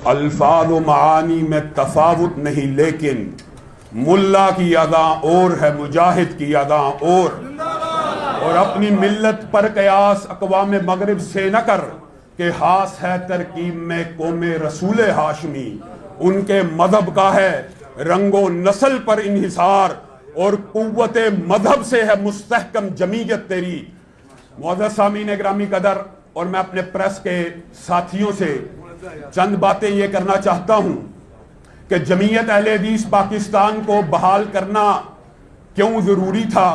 अल्फाज व मानी में तफावुत नहीं, लेकिन मुल्ला की अदा और है, मुजाहिद की अदा और अपनी मिल्लत पर कयास अक़वाम मगरिब से न कर के हास है तरकीब में कौमे रसूल हाशमी। उनके मजहब का है रंगो नस्ल पर इन्हिसार और कुव्वत मजहब से है मुस्तहकम जमीयत तेरी। मुअज़्ज़ज़ सामीन ग्रामी कदर, और मैं अपने प्रेस के साथियों से चंद बातें ये करना चाहता हूं कि जमीयत अहले हदीस पाकिस्तान को बहाल करना क्यों जरूरी था।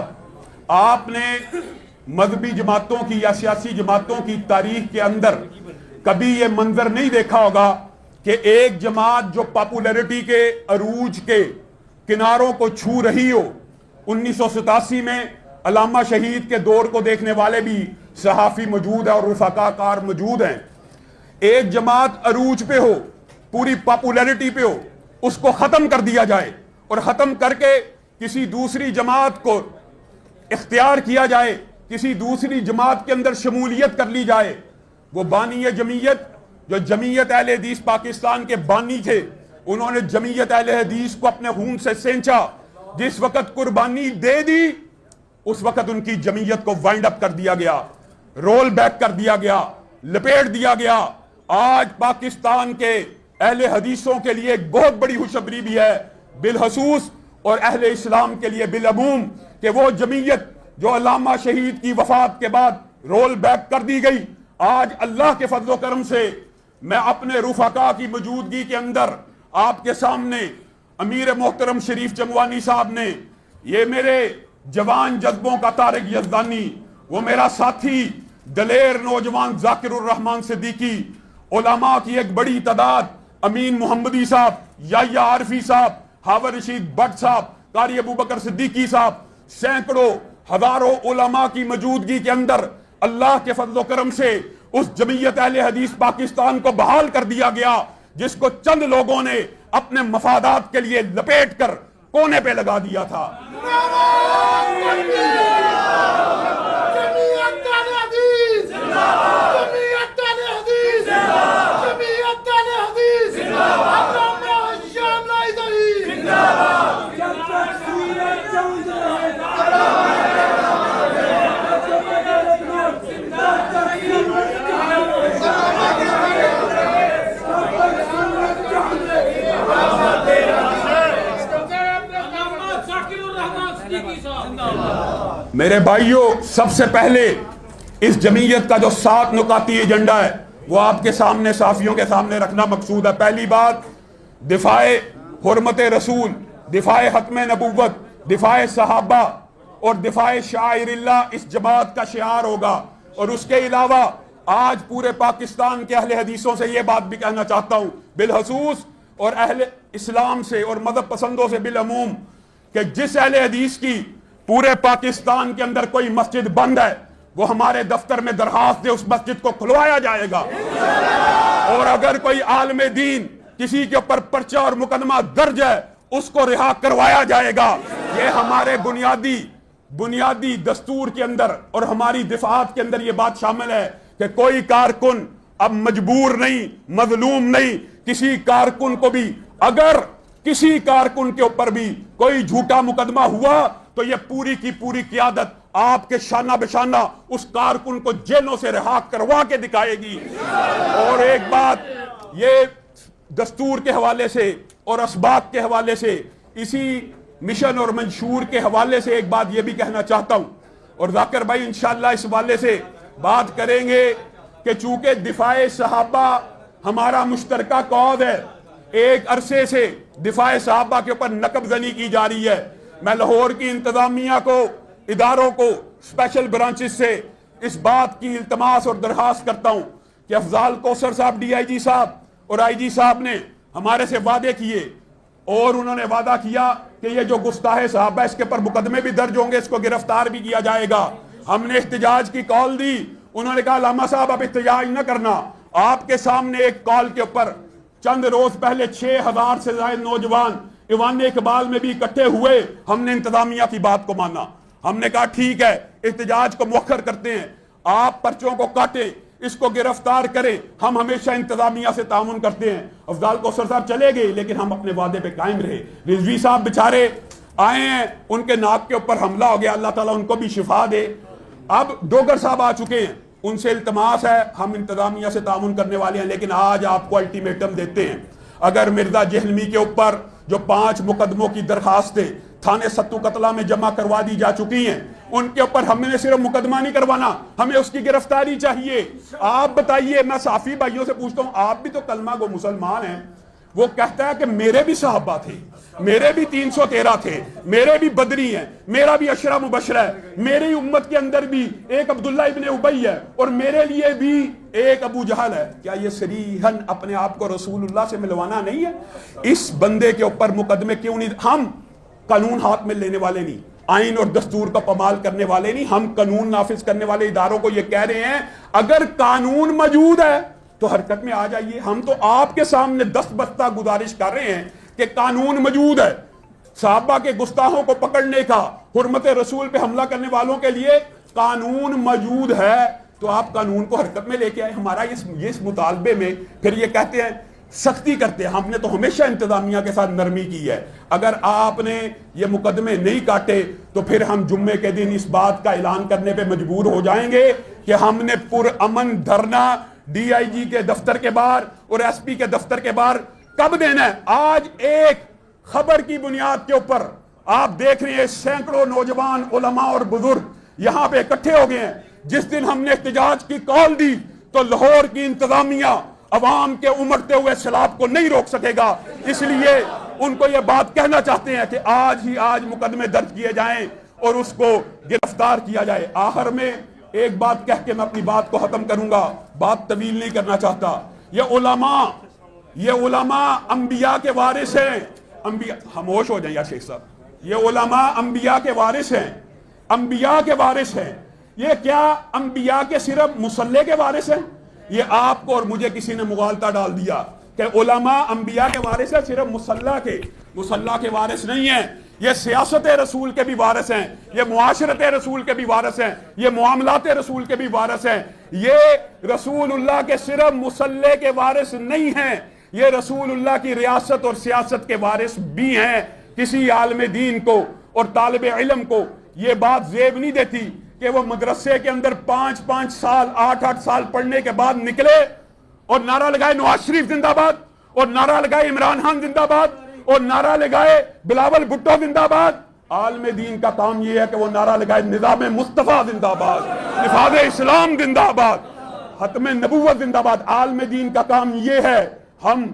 आपने मजहबी जमातों की या सियासी जमातों की तारीख के अंदर कभी ये मंजर नहीं देखा होगा कि एक जमात जो पॉपुलैरिटी के अरूज के किनारों को छू रही हो। 1987 में अल्लामा शहीद के दौर को देखने वाले भी सहाफ़ी मौजूद है और रफ़ाकार मौजूद हैं। एक जमात अरूज पे हो, पूरी पॉपुलैरिटी पे हो, उसको ख़त्म कर दिया जाए और ख़त्म करके किसी दूसरी जमात को इख्तियार किया जाए, किसी दूसरी जमात के अंदर शमूलियत कर ली जाए। वो बानी जमीयत जो जमीयत अहले हदीस पाकिस्तान के बानी थे, उन्होंने जमीयत अहले हदीस को अपने खून से सेंचा। जिस वक्त कुर्बानी दे दी उस वक्त उनकी जमीयत को वाइंड अप कर दिया गया, रोल बैक कर दिया गया, लपेट दिया गया। आज पाकिस्तान के अहले हदीसों के लिए एक बहुत बड़ी खुशखबरी भी है बिलखसूस और अहले इस्लाम के लिए बिलअमूम कि वो जमीयत जो अल्लामा शहीद की वफात के बाद रोल बैक कर दी गई, आज अल्लाह के फजलो करम से मैं अपने रुफाका की मौजूदगी के अंदर आपके सामने अमीर मोहतरम शरीफ चंगवानी साहब ने, ये मेरे जवान जज्बों का तारिक यज़दानी, वो मेरा साथी दलेर नौजवान जाकिरुर रहमान सिद्दीकी, उलमा की एक बड़ी तादाद, अमीन मोहम्मदी साहब, याह्या आरफी साहब, हावर रशीद भट्ट साहब, कारी अबू बकर सिद्दीकी साहब, सैकड़ों हजारों उलमा की मौजूदगी के अंदर अल्लाह के फजलो करम से उस जमीयत अहले हदीस पाकिस्तान को बहाल कर दिया गया, जिसको चंद लोगों ने अपने मफादात के लिए लपेट कर कोने पे लगा दिया था। मेरे भाइयों, सबसे पहले इस जमीयत का जो 7 नुकाती एजेंडा है वो आपके सामने, साफियों के सामने रखना मकसूद है। पहली बात, दिफाए हुर्मत रसूल, दिफाए हत्म नबुव्वत, दिफाए सहाबा और दिफाए शाइरिल्लाह इस जमात का शिआर होगा। और उसके अलावा आज पूरे पाकिस्तान के अहले हदीसों से ये बात भी कहना चाहता हूँ बिलखसूस और अहले इस्लाम से और मजहब पसंदों से बिलअमूम कि जिस अहले हदीस की पूरे पाकिस्तान के अंदर कोई मस्जिद बंद है, वो हमारे दफ्तर में दरखास्त दे, उस मस्जिद को खुलवाया जाएगा। और अगर कोई आलम दीन किसी के ऊपर पर्चा और मुकदमा दर्ज है, उसको रिहा करवाया जाएगा। ये हमारे बुनियादी दस्तूर के अंदर और हमारी दिफात के अंदर ये बात शामिल है कि कोई कारकुन अब मजबूर नहीं, मजलूम नहीं। किसी कारकुन को भी, अगर किसी कारकुन के ऊपर भी कोई झूठा मुकदमा हुआ तो ये पूरी की पूरी क़ियादत आपके शाना बेशाना उस कारकुन को जेलों से रिहा करवा के दिखाएगी। और एक बात, ये दस्तूर के हवाले से और असबाब के हवाले से, इसी मिशन और मंशूर के हवाले से एक बात ये भी कहना चाहता हूं, और जाकिर भाई इंशाअल्लाह इस हवाले से बात करेंगे कि चूंकि दिफाए सहाबा हमारा मुश्तरका कौद है, एक अरसे से दिफाए सहाबा के ऊपर नकबजनी की जा रही है। मैं लाहौर की इंतजामिया को, इदारों को, स्पेशल ब्रांचेस से इस बात की इल्तमास और दरखास्त करता हूं कि अफजाल कौसर साहब, DIG साहब और IG साहब ने हमारे से वादे किए और उन्होंने वादा किया कि ये जो गुस्ताहे साहब है इसके ऊपर मुकदमे भी दर्ज होंगे, इसको गिरफ्तार भी किया जाएगा। हमने इख्तिजाज की कॉल दी, उन्होंने कहा लामा साहब अब इख्तिजाज न करना। आपके सामने एक कॉल के ऊपर चंद रोज पहले 6000 से ज्यादा नौजवान ईवान इकबाल में भी इकट्ठे हुए। हमने इंतजामिया की बात को माना, हमने कहा ठीक है इख्तिजाज को मुअख्खर करते हैं, आप पर्चों को काटें, इसको गिरफ्तार करें। हम हमेशा इंतजामिया से तामुन करते हैं। अफजाल कौसर साहब चले गए लेकिन हम अपने वादे पे कायम रहे। रिजवी साहब बेचारे आए हैं, उनके नाक के ऊपर हमला हो गया, अल्लाह ताला उनको भी शिफा दे। अब डोगर साहब आ चुके हैं, उनसे इल्तमास है, हम इंतजामिया से तामुन करने वाले हैं, लेकिन आज आपको अल्टीमेटम देते हैं, अगर मिर्जा जहलमी के ऊपर जो 5 मुकदमों की दरखास्तें थाने सत्तू कतला में जमा करवा दी जा चुकी हैं, उनके ऊपर हमने सिर्फ मुकदमा नहीं करवाना, हमें उसकी गिरफ्तारी चाहिए। आप बताइए, मैं साफी भाइयों से पूछता हूं, आप भी तो कलमा गो मुसलमान हैं। वो कहता है कि मेरे भी सहाबा थे, मेरे भी 313 थे, मेरे भी बदरी हैं, मेरा भी अशरा मुबशरा है, मेरी उम्मत के अंदर भी एक अब्दुल्ला इब्ने उबई है और मेरे लिए भी एक अबू जहल है। क्या ये सरीहन अपने आप को रसूलुल्लाह से मिलवाना नहीं है? इस बंदे के ऊपर मुकदमे क्यों नहीं? हम कानून हाथ में लेने वाले नहीं, आइन और दस्तूर का पमाल करने वाले नहीं, हम कानून नाफिज करने वाले इदारों को ये कह रहे हैं, अगर कानून मौजूद है तो हरकत में आ जाइए। हम तो आपके सामने दस्तबस्ता गुजारिश कर रहे हैं कि कानून मौजूद है, साहबा के गुस्ताखों को पकड़ने का, हुर्मत रसूल पे हमला करने वालों के लिए कानून मौजूद है, तो आप कानून को हरकत में लेके आए। हमारा इस मुतालबे में फिर ये कहते हैं सख्ती करते हैं। हमने तो हमेशा इंतजामिया के साथ नरमी की है। अगर आपने ये मुकदमे नहीं काटे तो फिर हम जुम्मे के दिन इस बात का ऐलान करने पे मजबूर हो जाएंगे कि हमने पुरअमन धरना DIG के दफ्तर के बाहर और SP के दफ्तर के बाहर कब देना है। आज एक खबर की बुनियाद के ऊपर आप देख रहे हैं सैकड़ों नौजवान उलमा और बुजुर्ग यहां पे इकट्ठे हो गए हैं। जिस दिन हमने एहतजाज की कॉल दी तो लाहौर की इंतजामिया अवाम के उमड़ते हुए सैलाब को नहीं रोक सकेगा, इसलिए उनको यह बात कहना चाहते हैं कि आज ही आज मुकदमे दर्ज किए जाएं और उसको गिरफ्तार किया जाए। आखिर में एक बात कह के मैं अपनी बात को खत्म करूंगा, बात तवील नहीं करना चाहता। ये उलमा अंबिया के वारिस हैं। अंबिया, खामोश हो जाए यार शेख साहब, ये उलमा अंबिया के वारिस हैं, अंबिया के वारिस हैं। ये क्या अंबिया के सिर्फ मुसल्ले के वारिस हैं? ये आपको और मुझे किसी ने मुगालता डाल दिया कि उलमा अंबिया के वारिस है, सिर्फ मुसल्ला के वारिस नहीं है। ये सियासत रसूल के भी वारिस हैं, ये मुआशरत रसूल के भी वारिस हैं, ये मुआमलात रसूल के भी वारिस हैं। ये रसूलुल्लाह के सिर्फ मुसल्ले के वारिस नहीं हैं, ये रसूलुल्लाह की रियासत और सियासत के वारिस भी हैं। किसी आलिम दीन को और तालिब इल्म को ये बात जेब नहीं देती कि वो मदरसे के अंदर 5-5 साल 8-8 साल पढ़ने के बाद निकले और नारा लगाए नवाज शरीफ जिंदाबाद, और नारा लगाए इमरान खान जिंदाबाद, और नारा लगाए बिलावल भुट्टो जिंदाबाद। आलिम दीन का काम यह है कि वो नारा लगाए निज़ाम मुस्तफा जिंदाबाद, निफाज़ इस्लाम जिंदाबाद, खत्म नबुव्वत जिंदाबाद। आलिम दीन का काम यह है। हम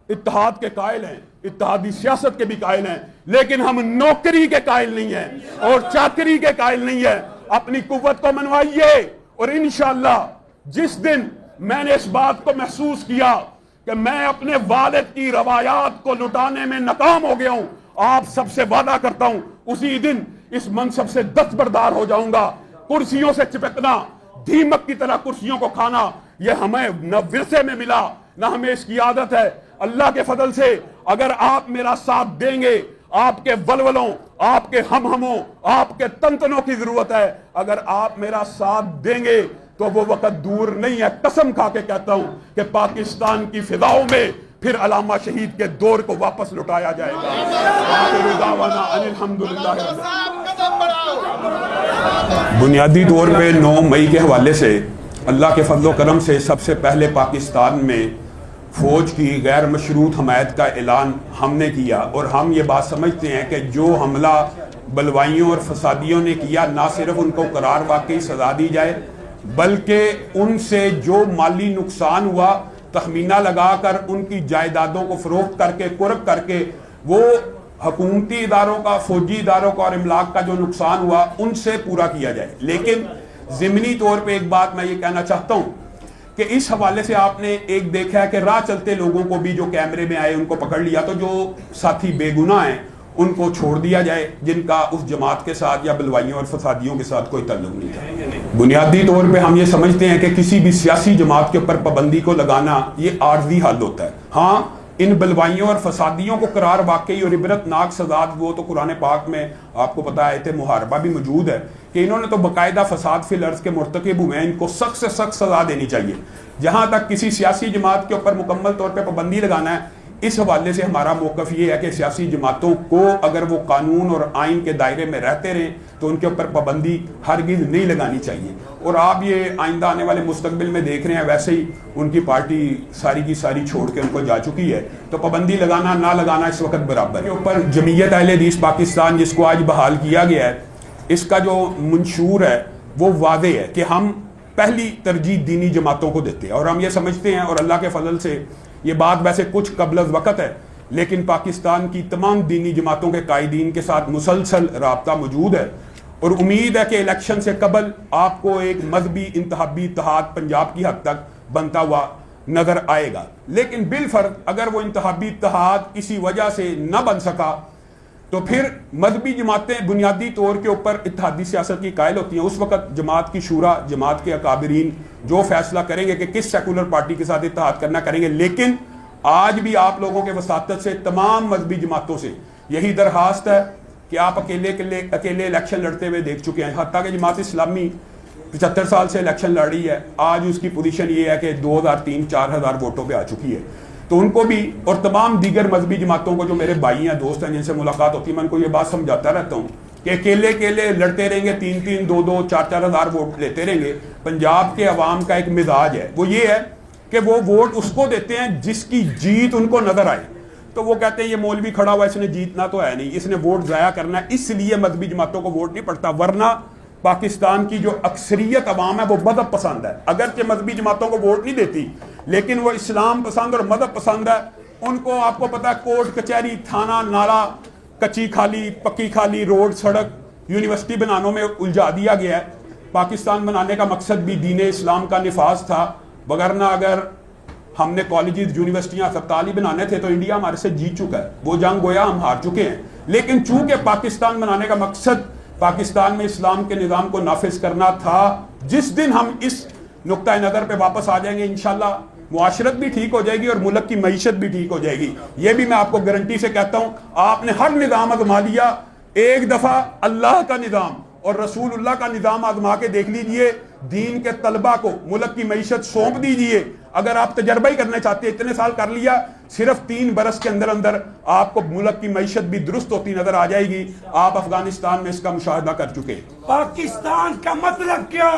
इत्तेहाद के कायल हैं, इत्तेहादी सियासत के भी कायल हैं, लेकिन हम नौकरी के कायल नहीं हैं और चाकरी के कायल नहीं है। अपनी कुव्वत को मनवाइए और इंशाअल्लाह जिस दिन मैंने इस बात को महसूस किया कि मैं अपने वालिद की रवायात को लुटाने में नाकाम हो गया हूं, आप सबसे वादा करता हूं उसी दिन इस मनसब से दस्तबरदार हो जाऊंगा। कुर्सियों से चिपकना, दीमक की तरह कुर्सियों को खाना, यह हमें न विरसे में मिला न हमें इसकी आदत है। अल्लाह के फजल से अगर आप मेरा साथ देंगे, आपके वलवलों, आपके हमों, आपके तंतनों की जरूरत है। अगर आप मेरा साथ देंगे तो वो वक्त दूर नहीं है। कसम खा के कहता हूं कि पाकिस्तान की फिजाओं में फिर अलामा शहीद के दौर को वापस लुटाया जाएगा। बुनियादी तौर पे 9 मई के हवाले से अल्लाह के फजल करम से सबसे पहले पाकिस्तान में फौज की गैर मशरूत हमायत का ऐलान हमने किया, और हम ये बात समझते हैं कि जो हमला बलवाइयों और फसादियों ने किया, ना सिर्फ उनको करार वाकई सजा दी जाए, बल्कि उनसे जो माली नुकसान हुआ तखमीना लगाकर उनकी जायदादों को फरोख्त करके कुर्क करके वो हुकूमती इदारों का, फौजी इदारों का और इमलाक का जो नुकसान हुआ उनसे पूरा किया जाए। लेकिन ज़िमनी तौर पे एक बात मैं ये कहना चाहता हूँ कि इस हवाले से आपने एक देखा है कि राह चलते लोगों को भी जो कैमरे में आए उनको पकड़ लिया, तो जो साथी बेगुनाह हैं उनको छोड़ दिया जाए जिनका उस जमात के साथ या बलवाइयों और फसादियों के साथ कोई ताल्लुक नहीं था। बुनियादी तौर पे हम ये समझते हैं कि किसी भी सियासी जमात के ऊपर पाबंदी को लगाना ये आर्जी हल होता है। हाँ, इन बलवाइयों और फसादियों को करार वाकई और इबरतनाक सजा, वो तो कुरान पाक में आपको पता है आयत मुहारबा भी मौजूद है। कि इन्होंने तो बाकायदा फसाद फिल अर्ज़ के मुर्तकिब हुए हैं, इनको सख्त से सख्त सज़ा देनी चाहिए। जहाँ तक किसी सियासी जमात के ऊपर मुकम्मल तौर पर पाबंदी लगाना है, इस हवाले से हमारा मौक़िफ़ ये है कि सियासी जमातों को अगर वो कानून और आइन के दायरे में रहते रहें तो उनके ऊपर पाबंदी हरगिज़ नहीं लगानी चाहिए। और आप ये आइंदा आने वाले मुस्तकबिल में देख रहे हैं, वैसे ही उनकी पार्टी सारी की सारी छोड़ के उनको जा चुकी है, तो पाबंदी लगाना ना लगाना इस वक्त बराबर है। ऊपर जमीयत अहले हदीस पाकिस्तान जिसको आज बहाल किया गया है, इसका जो मंशूर है वो वादे है कि हम पहली तरजीह दीनी जमातों को देते हैं। और हम ये समझते हैं, और अल्लाह के फजल से ये बात वैसे कुछ कबल वक़्त है, लेकिन पाकिस्तान की तमाम दीनी जमातों के कायदीन के साथ मुसलसल राब्ता मौजूद है और उम्मीद है कि इलेक्शन से कबल आपको एक मजहबी इंतहाबी इत्तेहाद पंजाब की हद तक बनता हुआ नजर आएगा। लेकिन बिलफर्क अगर वो इंतहाबी इत्तेहाद किसी वजह से न बन सका तो फिर मजहबी जमातें बुनियादी तौर के ऊपर इत्तेहादी सियासत की कायल होती हैं। उस वक्त जमात की शूरा, जमात के अकाबरीन जो फैसला करेंगे कि किस सेकुलर पार्टी के साथ इत्तेहाद करना करेंगे। लेकिन आज भी आप लोगों के वसातत से तमाम मजहबी जमातों से यही दरखास्त है कि आप अकेले इलेक्शन लड़ते हुए देख चुके हैं। हत्ता कि जमात इस्लामी 75 साल से इलेक्शन लड़ रही है, आज उसकी पोजीशन ये है कि 2000-3000-4000 वोटों पे आ चुकी है। तो उनको भी और तमाम दीगर मजहबी जमातों को, जो मेरे भाई हैं, दोस्त हैं, जिनसे मुलाकात होती है, मैं उनको ये बात समझाता रहता हूँ कि अकेले लड़ते रहेंगे, 3-3, 2-2, 4-4 हज़ार वोट लेते रहेंगे। पंजाब के अवाम का एक मिजाज है, वो ये है कि वो वोट उसको देते हैं जिसकी जीत उनको नजर आए। तो वो कहते हैं ये मौलवी खड़ा हुआ, इसने जीतना तो है नहीं, इसने वोट ज़ाया करना है, इसलिए मजहबी जमातों को वोट नहीं पड़ता। वरना पाकिस्तान की जो अक्सरियत अवाम है वो मजहब पसंद है, अगरचे मजहबी जमातों को वोट नहीं देती, लेकिन वो इस्लाम पसंद और मजहब पसंद है। उनको आपको पता है, कोर्ट कचहरी, थाना, नाला, कच्ची खाली, पक्की खाली, रोड, सड़क, यूनिवर्सिटी बनाने में उलझा दिया गया है। पाकिस्तान बनाने का मकसद भी दीन इस्लाम का निफाज था, वगरना अगर हमने कॉलेजेस, यूनिवर्सिटियां, अस्पताल ही बनाने थे तो इंडिया हमारे से जीत चुका है, वो जंग गोया हम हार चुके हैं। लेकिन चूंकि पाकिस्तान बनाने का मकसद पाकिस्तान में इस्लाम के निज़ाम को नाफिज करना था, जिस दिन हम इस नुक्ता नज़र पे वापस आ जाएंगे, इंशाल्लाह मुआशरत भी ठीक हो जाएगी और मुल्क की मईशत भी ठीक हो जाएगी। ये भी मैं आपको गारंटी से कहता हूँ। आपने हर निज़ाम आजमा लिया, एक दफ़ा अल्लाह का निज़ाम और रसूलुल्लाह का निज़ाम आजमा के देख लीजिए, दीन के तलबा को मुल्क की मईशत सौंप दीजिए। अगर आप तजर्बा ही करना चाहते हैं, इतने साल कर लिया, सिर्फ 3 बरस के अंदर अंदर आपको मुल्क की मईशत भी दुरुस्त होती नजर आ जाएगी। आप अफगानिस्तान में इसका मुशाहिदा कर चुके। पाकिस्तान का मतलब क्या?